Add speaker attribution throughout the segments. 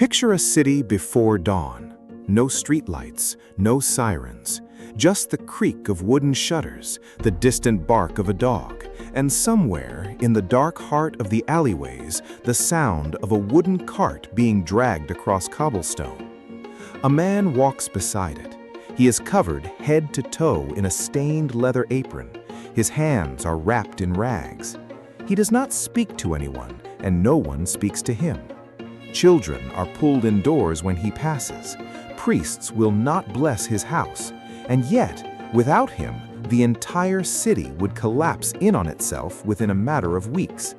Speaker 1: Picture a city before dawn. No streetlights, no sirens, just the creak of wooden shutters, the distant bark of a dog, and somewhere in the dark heart of the alleyways, the sound of a wooden cart being dragged across cobblestone. A man walks beside it. He is covered head to toe in a stained leather apron. His hands are wrapped in rags. He does not speak to anyone, and no one speaks to him. Children are pulled indoors when he passes. Priests will not bless his house. And yet, without him, the entire city would collapse in on itself within a matter of weeks.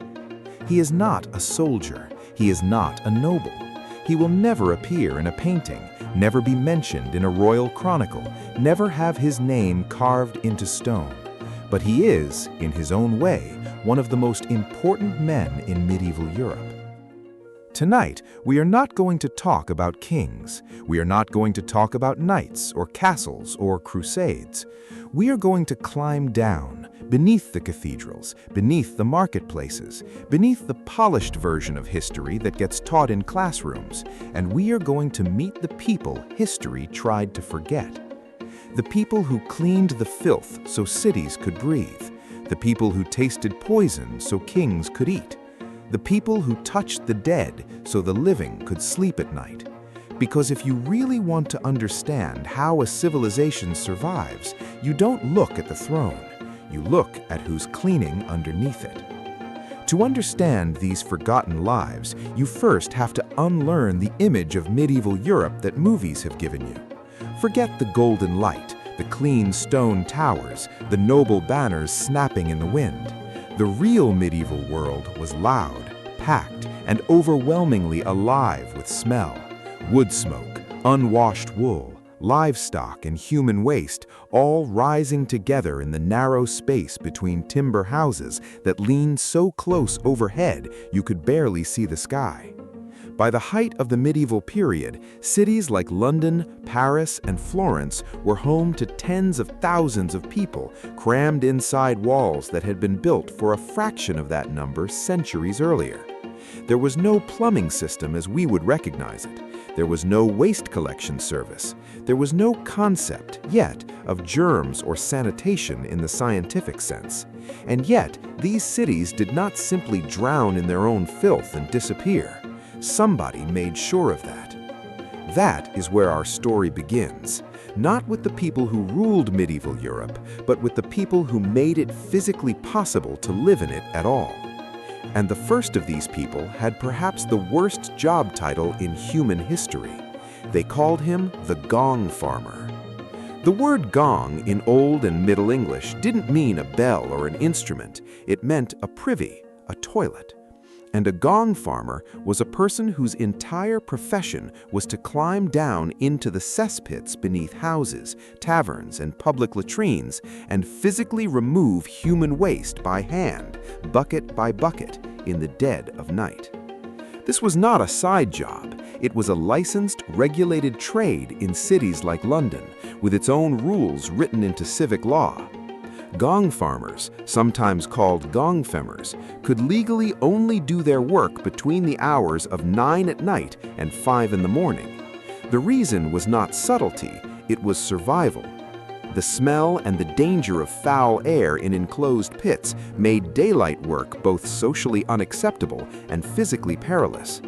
Speaker 1: He is not a soldier. He is not a noble. He will never appear in a painting, never be mentioned in a royal chronicle, never have his name carved into stone. But he is, in his own way, one of the most important men in medieval Europe. Tonight, we are not going to talk about kings. We are not going to talk about knights or castles or crusades. We are going to climb down, beneath the cathedrals, beneath the marketplaces, beneath the polished version of history that gets taught in classrooms, and we are going to meet the people history tried to forget. The people who cleaned the filth so cities could breathe. The people who tasted poison so kings could eat. The people who touched the dead so the living could sleep at night. Because if you really want to understand how a civilization survives, you don't look at the throne. You look at who's cleaning underneath it. To understand these forgotten lives, you first have to unlearn the image of medieval Europe that movies have given you. Forget the golden light, the clean stone towers, the noble banners snapping in the wind. The real medieval world was loud, packed, and overwhelmingly alive with smell. Wood smoke, unwashed wool, livestock, and human waste, all rising together in the narrow space between timber houses that leaned so close overhead you could barely see the sky. By the height of the medieval period, cities like London, Paris, and Florence were home to tens of thousands of people crammed inside walls that had been built for a fraction of that number centuries earlier. There was no plumbing system as we would recognize it. There was no waste collection service. There was no concept, yet, of germs or sanitation in the scientific sense. And yet, these cities did not simply drown in their own filth and disappear. Somebody made sure of that. That is where our story begins, not with the people who ruled medieval Europe, but with the people who made it physically possible to live in it at all. And the first of these people had perhaps the worst job title in human history. They called him the gong farmer. The word gong in Old and Middle English didn't mean a bell or an instrument. It meant a privy, a toilet. And a gong farmer was a person whose entire profession was to climb down into the cesspits beneath houses, taverns, and public latrines and physically remove human waste by hand, bucket by bucket, in the dead of night. This was not a side job. It was a licensed, regulated trade in cities like London, with its own rules written into civic law. Gong farmers, sometimes called gongfemmers, could legally only do their work between the hours of 9 at night and 5 in the morning. The reason was not subtlety, it was survival. The smell and the danger of foul air in enclosed pits made daylight work both socially unacceptable and physically perilous.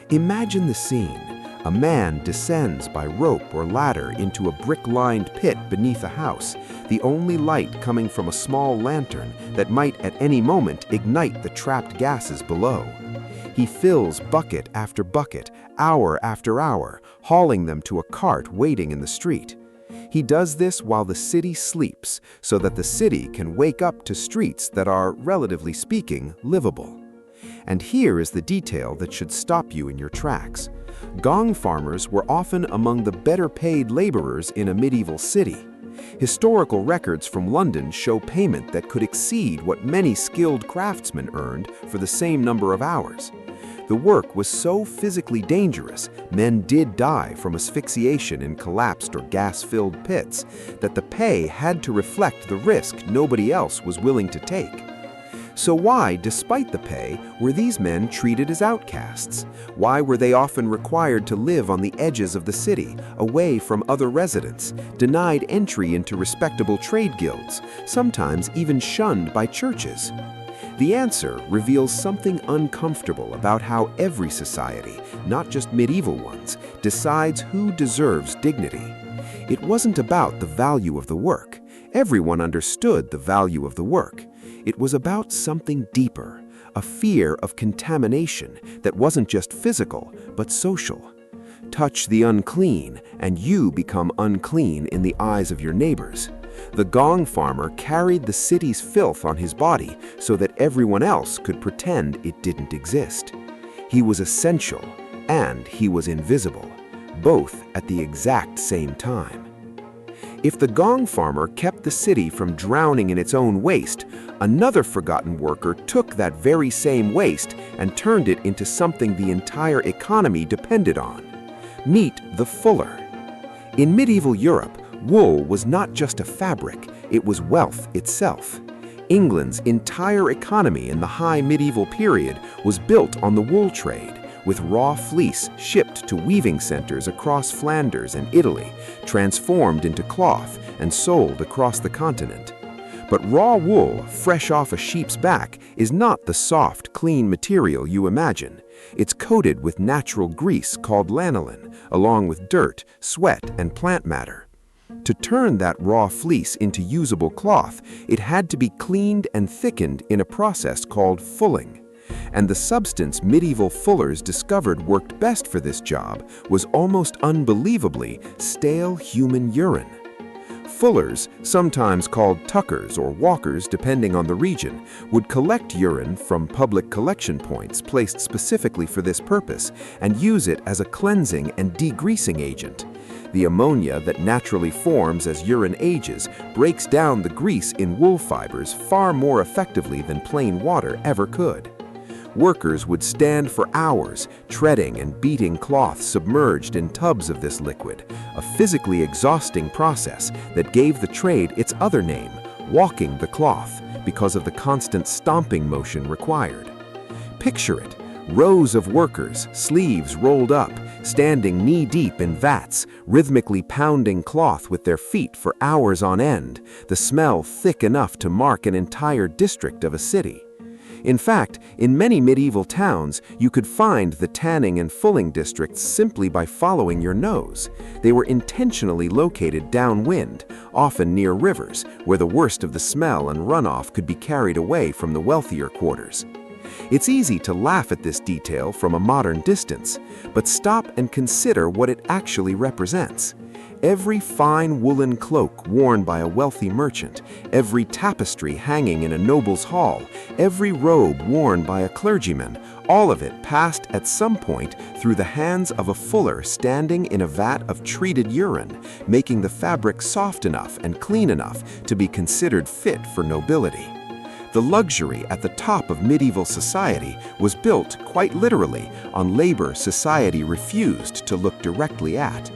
Speaker 1: Imagine the scene. A man descends by rope or ladder into a brick-lined pit beneath a house, the only light coming from a small lantern that might at any moment ignite the trapped gases below. He fills bucket after bucket, hour after hour, hauling them to a cart waiting in the street. He does this while the city sleeps, so that the city can wake up to streets that are, relatively speaking, livable. And here is the detail that should stop you in your tracks. Gong farmers were often among the better-paid laborers in a medieval city. Historical records from London show payment that could exceed what many skilled craftsmen earned for the same number of hours. The work was so physically dangerous, men did die from asphyxiation in collapsed or gas-filled pits, that the pay had to reflect the risk nobody else was willing to take.
Speaker 2: So why, despite the pay, were these men treated as outcasts? Why were they often required to live on the edges of the city, away from other residents, denied entry into respectable trade guilds, sometimes even shunned by churches? The answer reveals something uncomfortable about how every society, not just medieval ones, decides who deserves dignity. It wasn't about the value of the work. Everyone understood the value of the work. It was about something deeper, a fear of contamination that wasn't just physical, but social. Touch the unclean, and you become unclean in the eyes of your neighbors. The gong farmer carried the city's filth on his body so that everyone else could pretend it didn't exist. He was essential, and he was invisible, both at the exact same time. If the gong farmer kept the city from drowning in its own waste, another forgotten worker took that very same waste and turned it into something the entire economy depended on. Meet the fuller. In medieval Europe, wool was not just a fabric, it was wealth itself. England's entire economy in the high medieval period was built on the wool trade, with raw fleece shipped to weaving centers across Flanders and Italy, transformed into cloth and sold across the continent. But raw wool, fresh off a sheep's back, is not the soft, clean material you imagine. It's coated with natural grease called lanolin, along with dirt, sweat, and plant matter. To turn that raw fleece into usable cloth, it had to be cleaned and thickened in a process called fulling. And the substance medieval fullers discovered worked best for this job was almost unbelievably stale human urine. Fullers, sometimes called tuckers or walkers depending on the region, would collect urine from public collection points placed specifically for this purpose and use it as a cleansing and degreasing agent. The ammonia that naturally forms as urine ages breaks down the grease in wool fibers far more effectively than plain water ever could. Workers would stand for hours, treading and beating cloth submerged in tubs of this liquid, a physically exhausting process that gave the trade its other name, walking the cloth, because of the constant stomping motion required. Picture it, rows of workers, sleeves rolled up, standing knee-deep in vats, rhythmically pounding cloth with their feet for hours on end, the smell thick enough to mark an entire district of a city. In fact, in many medieval towns, you could find the tanning and fulling districts simply by following your nose. They were intentionally located downwind, often near rivers, where the worst of the smell and runoff could be carried away from the wealthier quarters. It's easy to laugh at this detail from a modern distance, but stop and consider what it actually represents. Every fine woolen cloak worn by a wealthy merchant, every tapestry hanging in a noble's hall, every robe worn by a clergyman, all of it passed at some point through the hands of a fuller standing in a vat of treated urine, making the fabric soft enough and clean enough to be considered fit for nobility. The luxury at the top of medieval society was built, quite literally, on labor society refused to look directly at.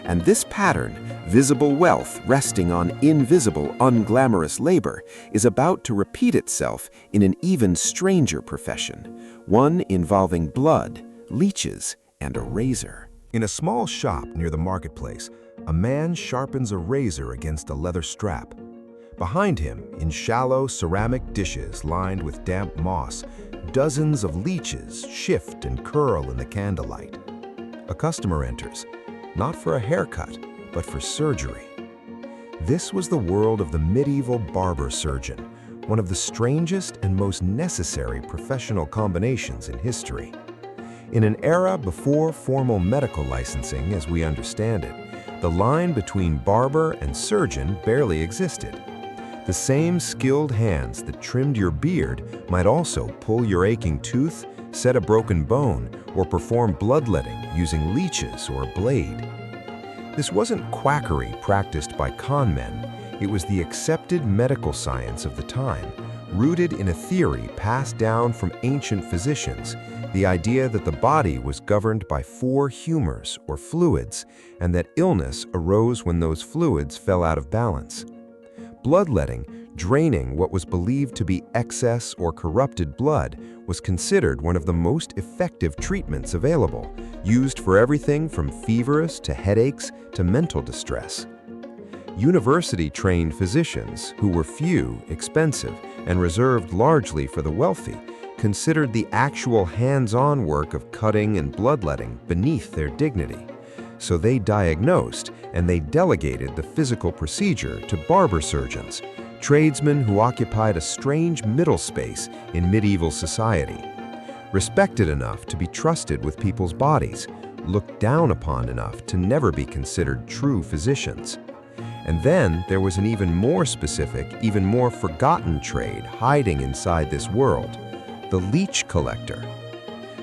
Speaker 2: And this pattern, visible wealth resting on invisible, unglamorous labor, is about to repeat itself in an even stranger profession, one involving blood, leeches, and a razor.
Speaker 1: In a small shop near the marketplace, a man sharpens a razor against a leather strap. Behind him, in shallow ceramic dishes lined with damp moss, dozens of leeches shift and curl in the candlelight. A customer enters, not for a haircut, but for surgery. This was the world of the medieval barber surgeon, one of the strangest and most necessary professional combinations in history. In an era before formal medical licensing as we understand it, the line between barber and surgeon barely existed. The same skilled hands that trimmed your beard might also pull your aching tooth, set a broken bone, or perform bloodletting using leeches or a blade. This wasn't quackery practiced by con men. It was the accepted medical science of the time, rooted in a theory passed down from ancient physicians, the idea that the body was governed by 4 humors or fluids, and that illness arose when those fluids fell out of balance. Bloodletting,
Speaker 2: Draining what was believed to be excess or corrupted blood was considered one of the most effective treatments available, used for everything from fevers to headaches to mental distress. University-trained physicians, who were few, expensive, and reserved largely for the wealthy, considered the actual hands-on work of cutting and bloodletting beneath their dignity. So they diagnosed and they delegated the physical procedure to barber surgeons, tradesmen who occupied a strange middle space in medieval society. Respected enough to be trusted with people's bodies, looked down upon enough to never be considered true physicians. And then there was an even more specific, even more forgotten trade hiding inside this world: the leech collector.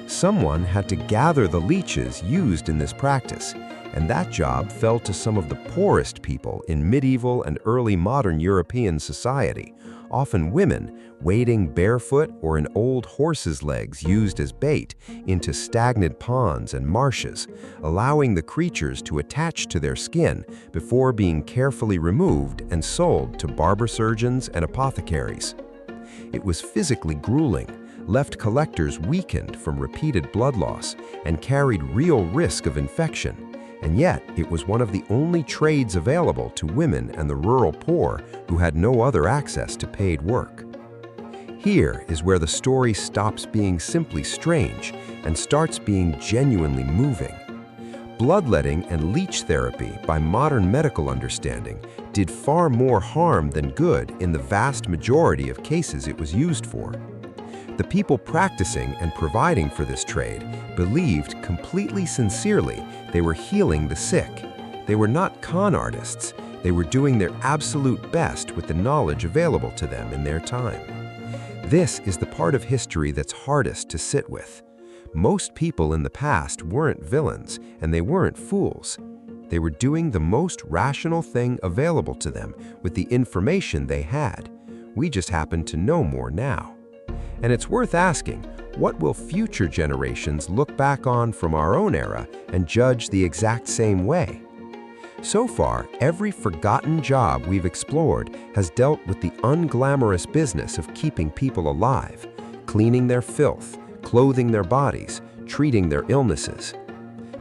Speaker 2: Someone had to gather the leeches used in this practice, and that job fell to some of the poorest people in medieval and early modern European society, often women wading barefoot or in old horses' legs used as bait into stagnant ponds and marshes, allowing the creatures to attach to their skin before being carefully removed and sold to barber surgeons and apothecaries. It was physically grueling, left collectors weakened from repeated blood loss, and carried real risk of infection. And yet, it was one of the only trades available to women and the rural poor who had no other access to paid work. Here is where the story stops being simply strange and starts being genuinely moving. Bloodletting and leech therapy, by modern medical understanding, did far more harm than good in the vast majority of cases it was used for. The people practicing and providing for this trade believed completely sincerely they were healing the sick. They were not con artists. They were doing their absolute best with the knowledge available to them in their time. This is the part of history that's hardest to sit with. Most people in the past weren't villains, and they weren't fools. They were doing the most rational thing available to them with the information they had. We just happen to know more now. And it's worth asking, what will future generations look back on from our own era and judge the exact same way? So far, every forgotten job we've explored has dealt with the unglamorous business of keeping people alive, cleaning their filth, clothing their bodies, treating their illnesses.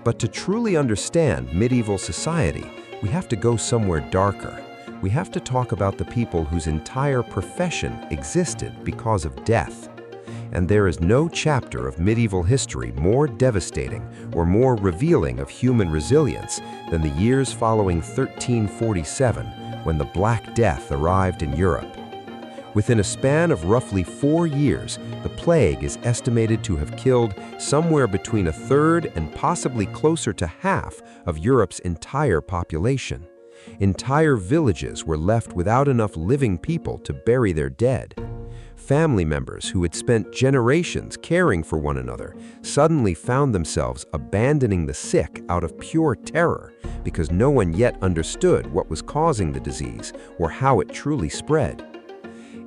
Speaker 2: But to truly understand medieval society, we have to go somewhere darker. We have to talk about the people whose entire profession existed because of death. And there is no chapter of medieval history more devastating or more revealing of human resilience than the years following 1347, when the Black Death arrived in Europe. Within a span of roughly 4 years, the plague is estimated to have killed somewhere between a third and possibly closer to half of Europe's entire population. Entire villages were left without enough living people to bury their dead. Family members who had spent generations caring for one another suddenly found themselves abandoning the sick out of pure terror because no one yet understood what was causing the disease or how it truly spread.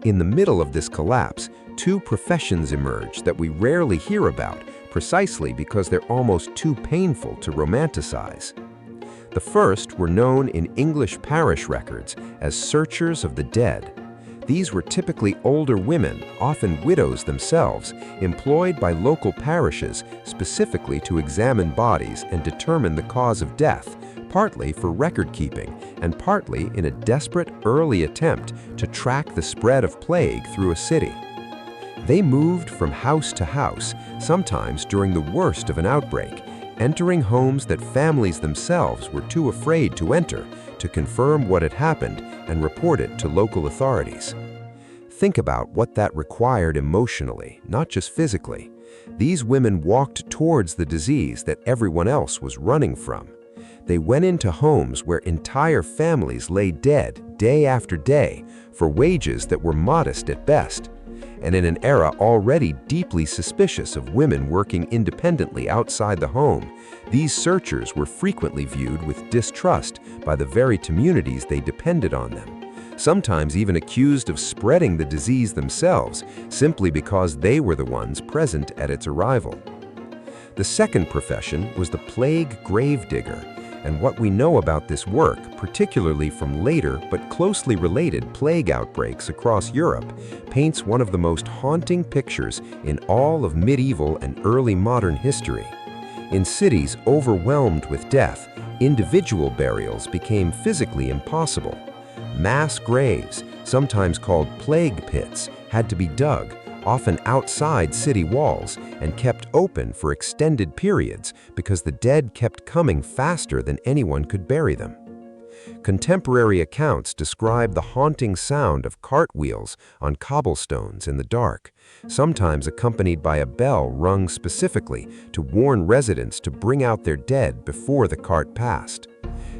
Speaker 2: In the middle of this collapse, two professions emerged that we rarely hear about precisely because they're almost too painful to romanticize. The first were known in English parish records as searchers of the dead. These were typically older women, often widows themselves, employed by local parishes specifically to examine bodies and determine the cause of death, partly for record-keeping and partly in a desperate early attempt to track the spread of plague through a city. They moved from house to house, sometimes during the worst of an outbreak, entering homes that families themselves were too afraid to enter to confirm what had happened and report it to local authorities. Think about what that required emotionally, not just physically. These women walked towards the disease that everyone else was running from. They went into homes where entire families lay dead day after day for wages that were modest at best. And in an era already deeply suspicious of women working independently outside the home, these searchers were frequently viewed with distrust by the very communities they depended on them, sometimes even accused of spreading the disease themselves simply because they were the ones present at its arrival. The second profession was the plague gravedigger, And what we know about this work, particularly from later but closely related plague outbreaks across Europe, paints one of the most haunting pictures in all of medieval and early modern history. In cities overwhelmed with death, individual burials became physically impossible. Mass graves, sometimes called plague pits, had to be dug, often outside city walls, and kept open for extended periods because the dead kept coming faster than anyone could bury them. Contemporary accounts describe the haunting sound of cartwheels on cobblestones in the dark, sometimes accompanied by a bell rung specifically to warn residents to bring out their dead before the cart passed.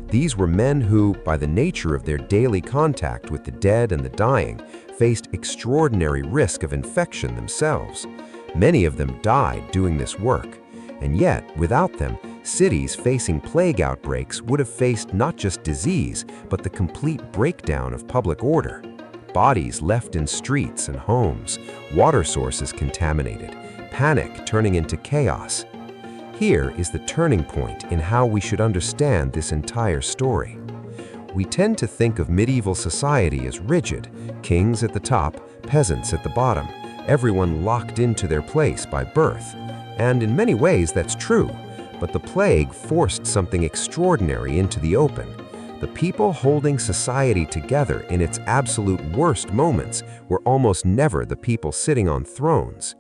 Speaker 2: These were men who, by the nature of their daily contact with the dead and the dying, faced extraordinary risk of infection themselves. Many of them died doing this work, and yet, without them, cities facing plague outbreaks would have faced not just disease, but the complete breakdown of public order. Bodies left in streets and homes, water sources contaminated, panic turning into chaos. Here is the turning point in how we should understand this entire story. We tend to think of medieval society as rigid, kings at the top, peasants at the bottom, everyone locked into their place by birth. And in many ways that's true, but the plague forced something extraordinary into the open. The people holding society together in its absolute worst moments were almost never the people sitting on thrones.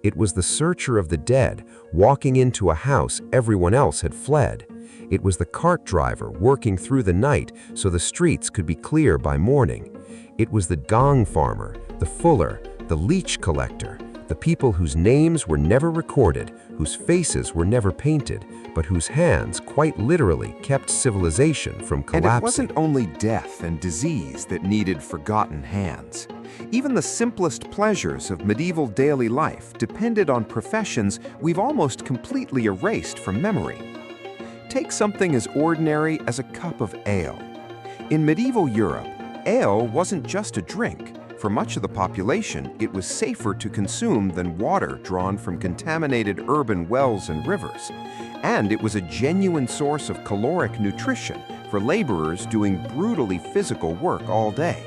Speaker 2: It was the searcher of the dead walking into a house everyone else had fled. It was the cart driver working through the night so the streets could be clear by morning. It was the gong farmer, the fuller, the leech collector, the people whose names were never recorded, whose faces were never painted, but whose hands quite literally kept civilization from collapsing.
Speaker 1: And it wasn't only death and disease that needed forgotten hands. Even the simplest pleasures of medieval daily life depended on professions we've almost completely erased from memory. Take something as ordinary as a cup of ale. In medieval Europe, ale wasn't just a drink. For much of the population, it was safer to consume than water drawn from contaminated urban wells and rivers. And it was a genuine source of caloric nutrition for laborers doing brutally physical work all day.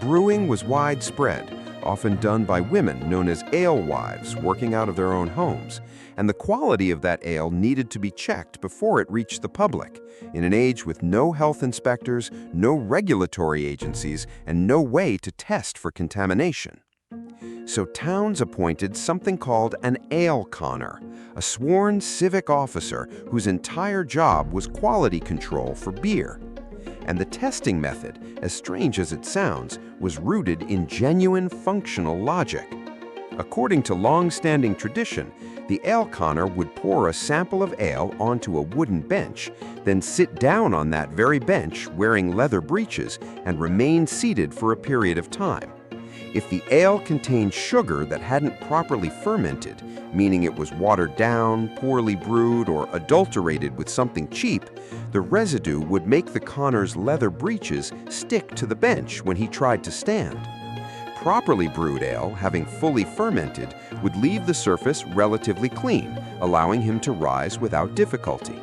Speaker 1: Brewing was widespread, often done by women known as alewives working out of their own homes, and the quality of that ale needed to be checked before it reached the public, in an age with no health inspectors, no regulatory agencies, and no way to test for contamination. So towns appointed something called an ale conner, a sworn civic officer whose entire job was quality control for beer. And the testing method, as strange as it sounds, was rooted in genuine functional logic. According to long-standing tradition, the ale conner would pour a sample of ale onto a wooden bench, then sit down on that very bench wearing leather breeches and remain seated for a period of time. If the ale contained sugar that hadn't properly fermented, meaning it was watered down, poorly brewed, or adulterated with something cheap, the residue would make the conner's leather breeches stick to the bench when he tried to stand. Properly brewed ale, having fully fermented, would leave the surface relatively clean, allowing him to rise without difficulty.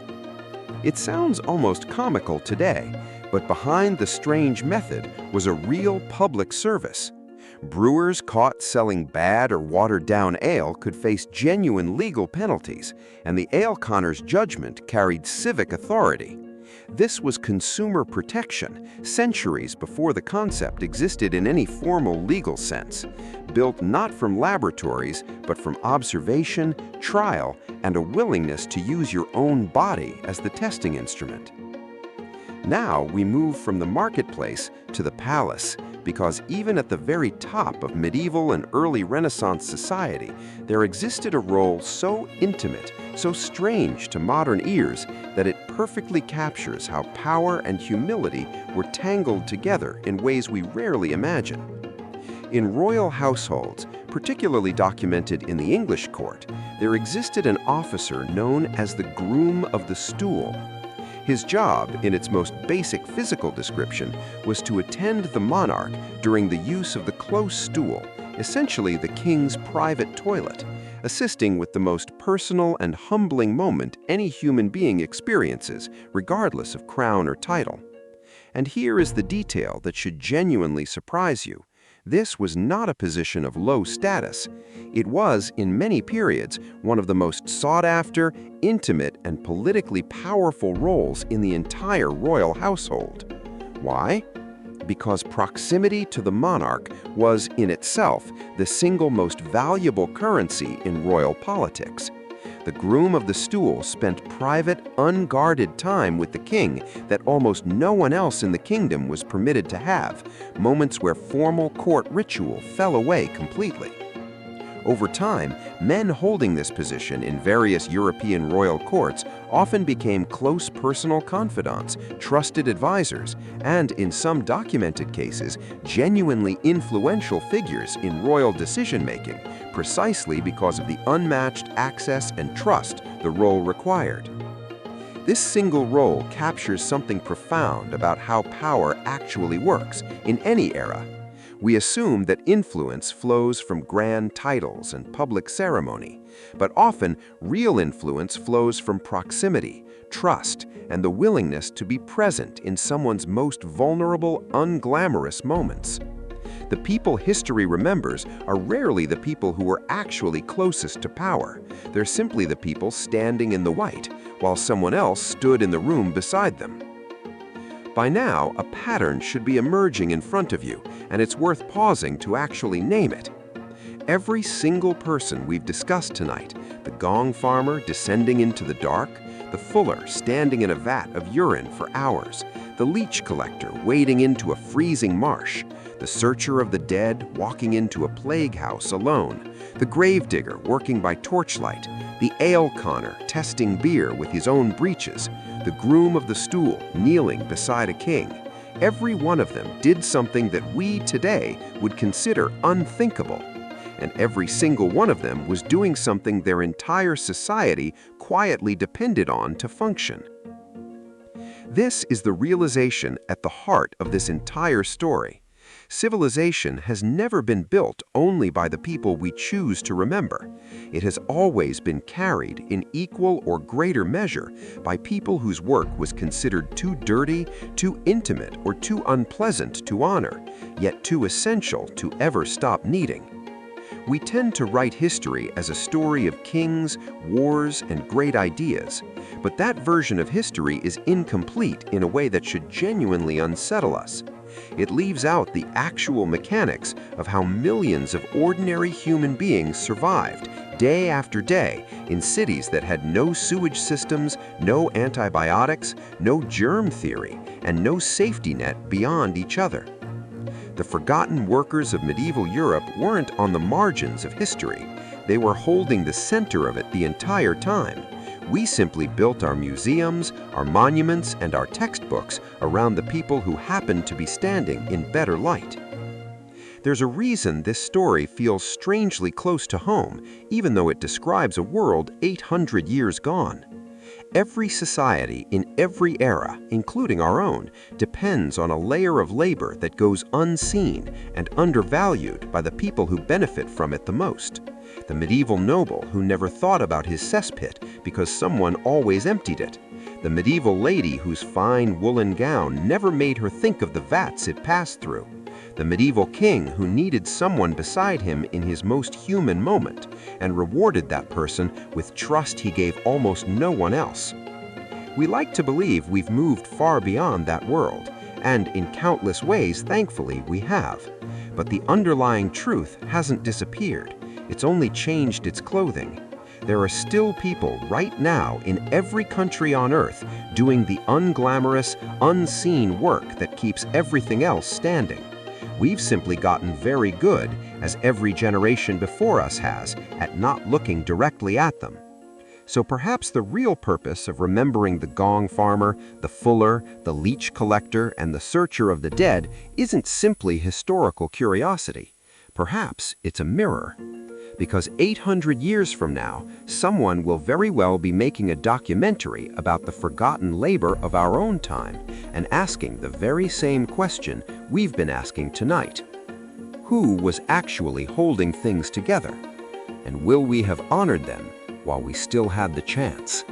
Speaker 1: It sounds almost comical today, but behind the strange method was a real public service. Brewers caught selling bad or watered-down ale could face genuine legal penalties, and the ale conner's judgment carried civic authority. This was consumer protection, centuries before the concept existed in any formal legal sense, built not from laboratories, but from observation, trial, and a willingness to use your own body as the testing instrument. Now we move from the marketplace to the palace, because even at the very top of medieval and early Renaissance society, there existed a role so intimate, so strange to modern ears, that it perfectly captures how power and humility were tangled together in ways we rarely imagine. In royal households, particularly documented in the English court, there existed an officer known as the groom of the stool. His job, in its most basic physical description, was to attend the monarch during the use of the close stool, essentially the king's private toilet,
Speaker 2: assisting with the most personal and humbling moment any human being experiences, regardless of crown or title. And here is the detail that should genuinely surprise you. This was not a position of low status. It was, in many periods, one of the most sought-after, intimate, and politically powerful roles in the entire royal household. Why? Because proximity to the monarch was, in itself, the single most valuable currency in royal politics. The groom of the stool spent private, unguarded time with the king that almost no one else in the kingdom was permitted to have, moments where formal court ritual fell away completely. Over time, men holding this position in various European royal courts often became close personal confidants, trusted advisors, and, in some documented cases, genuinely influential figures in royal decision-making, precisely because of the unmatched access and trust the role required. This single role captures something profound about how power actually works in any era. We assume that influence flows from grand titles and public ceremony, but often real influence flows from proximity, trust, and the willingness to be present in someone's most vulnerable, unglamorous moments. The people history remembers are rarely the people who were actually closest to power. They're simply the people standing in the white, while someone else stood in the room beside them. By now, a pattern should be emerging in front of you, and it's worth pausing to actually name it. Every single person we've discussed tonight, the gong farmer descending into the dark, the fuller standing in a vat of urine for hours, the leech collector wading into a freezing marsh, the searcher of the dead walking into a plague house alone, the gravedigger working by torchlight, the ale conner testing beer with his own breeches, the groom of the stool kneeling beside a king. Every one of them did something that we today would consider unthinkable. And every single one of them was doing something their entire society quietly depended on to function. This is the realization at the heart of this entire story. Civilization has never been built only by the people we choose to remember. It has always been carried in equal or greater measure by people whose work was considered too dirty, too intimate, or too unpleasant to honor, yet too essential to ever stop needing. We tend to write history as a story of kings, wars, and great ideas, but that version of history is incomplete in a way that should genuinely unsettle us. It leaves out the actual mechanics of how millions of ordinary human beings survived day after day in cities that had no sewage systems, no antibiotics, no germ theory, and no safety net beyond each other. The forgotten workers of medieval Europe weren't on the margins of history. They were holding the center of it the entire time. We simply built our museums, our monuments, and our textbooks around the people who happened to be standing in better light. There's a reason this story feels strangely close to home, even though it describes a world 800 years gone. Every society in every era, including our own, depends on a layer of labor that goes unseen and undervalued by the people who benefit from it the most. The medieval noble who never thought about his cesspit because someone always emptied it. The medieval lady whose fine woolen gown never made her think of the vats it passed through. The medieval king who needed someone beside him in his most human moment and rewarded that person with trust he gave almost no one else. We like to believe we've moved far beyond that world, and in countless ways, thankfully, we have. But the underlying truth hasn't disappeared. It's only changed its clothing. There are still people right now in every country on Earth doing the unglamorous, unseen work that keeps everything else standing. We've simply gotten very good, as every generation before us has, at not looking directly at them. So perhaps the real purpose of remembering the gong farmer, the fuller, the leech collector, and the searcher of the dead isn't simply historical curiosity. Perhaps it's a mirror. Because 800 years from now, someone will very well be making a documentary about the forgotten labor of our own time and asking the very same question we've been asking tonight. Who was actually holding things together? And will we have honored them while we still had the chance?